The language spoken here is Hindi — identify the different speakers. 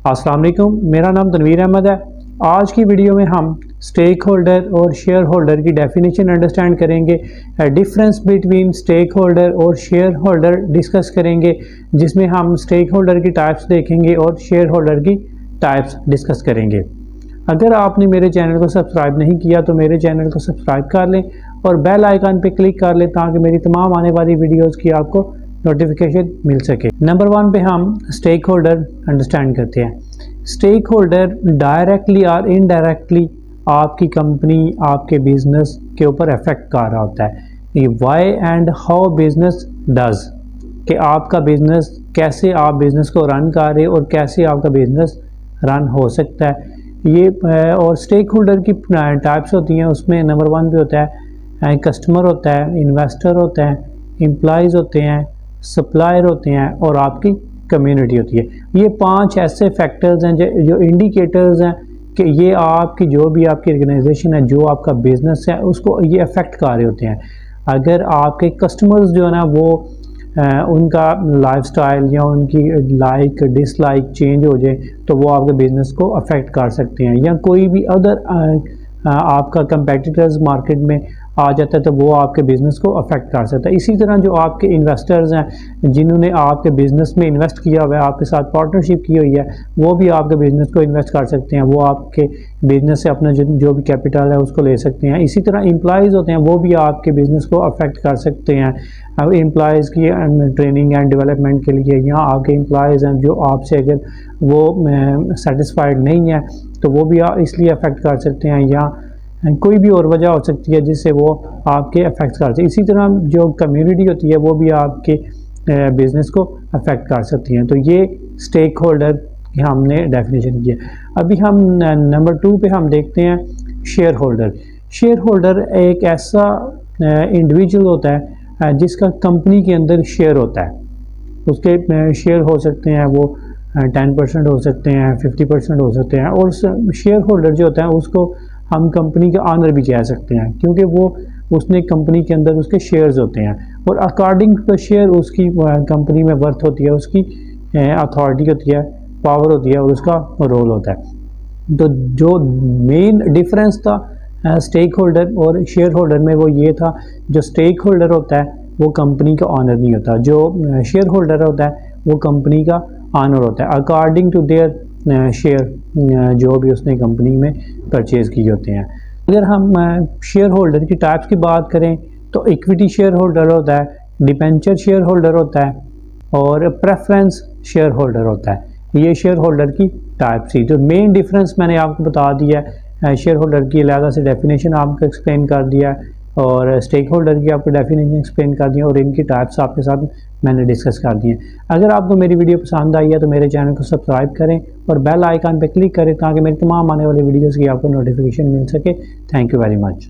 Speaker 1: अस्सलाम वालेकुम, मेरा नाम तनवीर अहमद है। आज की वीडियो में हम स्टेक होल्डर और शेयर होल्डर की डेफिनेशन अंडरस्टैंड करेंगे। डिफरेंस बिटवीन स्टेक होल्डर और शेयर होल्डर डिस्कस करेंगे, जिसमें हम स्टेक होल्डर की टाइप्स देखेंगे और शेयर होल्डर की टाइप्स डिस्कस करेंगे। अगर आपने मेरे चैनल को सब्सक्राइब नहीं किया तो मेरे चैनल को सब्सक्राइब कर लें और बेल आइकन पर क्लिक कर लें ताकि मेरी तमाम आने वाली वीडियोज़ की आपको नोटिफिकेशन मिल सके। नंबर 1 पे हम स्टेक होल्डर अंडरस्टैंड करते हैं। स्टेक होल्डर डायरेक्टली और इनडायरेक्टली आपकी कंपनी, आपके बिजनेस के ऊपर इफेक्ट कर रहा होता है। ये why and how business does, कि आपका बिजनेस कैसे, आप बिजनेस को रन कर रहे हो और कैसे आपका बिजनेस रन हो सकता है। ये और स्टेक होल्डर की टाइप्स होती हैं। उसमें नंबर 1 पे होता है कस्टमर होता है, इन्वेस्टर होता है, एम्प्लॉयज़ होते हैं, सप्लायर होते हैं और आपकी कम्युनिटी होती है। ये 5 ऐसे फैक्टर्स हैं जो इंडिकेटर्स हैं कि ये आपकी जो भी आपकी ऑर्गेनाइजेशन है, जो आपका बिजनेस है, उसको ये अफेक्ट कर रहे होते हैं। अगर आपके कस्टमर्स जो है ना वो उनका लाइफस्टाइल या उनकी लाइक डिसलाइक चेंज हो जाए तो वो आपके बिजनेस को अफेक्ट कर सकते हैं। या कोई भी अदर आपका कंपेटिटर्स मार्केट में आ जाता है तो वो आपके बिज़नेस को अफेक्ट कर सकता है। इसी तरह जो आपके इन्वेस्टर्स हैं जिन्होंने आपके बिज़नेस में इन्वेस्ट किया हुआ है, आपके साथ पार्टनरशिप की हुई है, वो भी आपके बिज़नेस को इन्वेस्ट कर सकते हैं। वो आपके बिज़नेस से अपना जो भी कैपिटल है उसको ले सकते हैं। इसी तरह एम्प्लॉयज़ होते हैं, वो भी आपके बिज़नेस को अफेक्ट कर सकते हैं। अब एम्प्लॉयज़ की ट्रेनिंग एंड डेवलपमेंट के लिए, या आपके एम्प्लॉयज़ हैं जो आपसे अगर वो सेटिस्फाइड नहीं है तो वो भी इसलिए अफेक्ट कर सकते हैं, या कोई भी और वजह हो सकती है जिससे वो आपके अफेक्ट कर सकते हैं। इसी तरह जो कम्युनिटी होती है वो भी आपके बिज़नेस को अफेक्ट कर सकती हैं। तो ये स्टेक होल्डर की हमने डेफिनेशन की है। अभी हम नंबर 2 पे हम देखते हैं शेयर होल्डर। शेयर होल्डर एक ऐसा इंडिविजुअल होता है जिसका कंपनी के अंदर शेयर होता है। उसके शेयर हो सकते हैं वो 10% हो सकते हैं, 50% हो सकते हैं। और शेयर होल्डर जो होता है उसको हम कंपनी का ऑनर भी कह सकते हैं, क्योंकि वो उसने कंपनी के अंदर उसके शेयर्स होते हैं और अकॉर्डिंग टू द शेयर उसकी कंपनी में वर्थ होती है, उसकी अथॉरिटी होती है, पावर होती है और उसका रोल होता है। तो जो मेन डिफरेंस था स्टेक होल्डर और शेयर होल्डर में वो ये था, जो स्टेक होल्डर होता है वो कंपनी का ऑनर नहीं होता, जो शेयर होल्डर होता है वो कंपनी का ऑनर होता है अकॉर्डिंग टू देयर शेयर जो भी उसने कंपनी में परचेज़ किए होते हैं। अगर हम शेयर होल्डर की टाइप्स की बात करें तो इक्विटी शेयर होल्डर होता है, डिबेंचर शेयर होल्डर होता है और प्रेफरेंस शेयर होल्डर होता है। ये शेयर होल्डर की टाइप थी। तो मेन डिफरेंस मैंने आपको बता दिया है, शेयर होल्डर की अलग से डेफिनेशन आपको एक्सप्लेन कर दिया और स्टेक होल्डर की आपको डेफिनेशन एक्सप्लेन कर दिया और इनकी टाइप्स आपके साथ मैंने डिस्कस कर दिए। अगर आपको मेरी वीडियो पसंद आई है तो मेरे चैनल को सब्सक्राइब करें और बेल आइकन पर क्लिक करें ताकि मेरी तमाम आने वाली वीडियोज़ की आपको नोटिफिकेशन मिल सके। Thank you very much.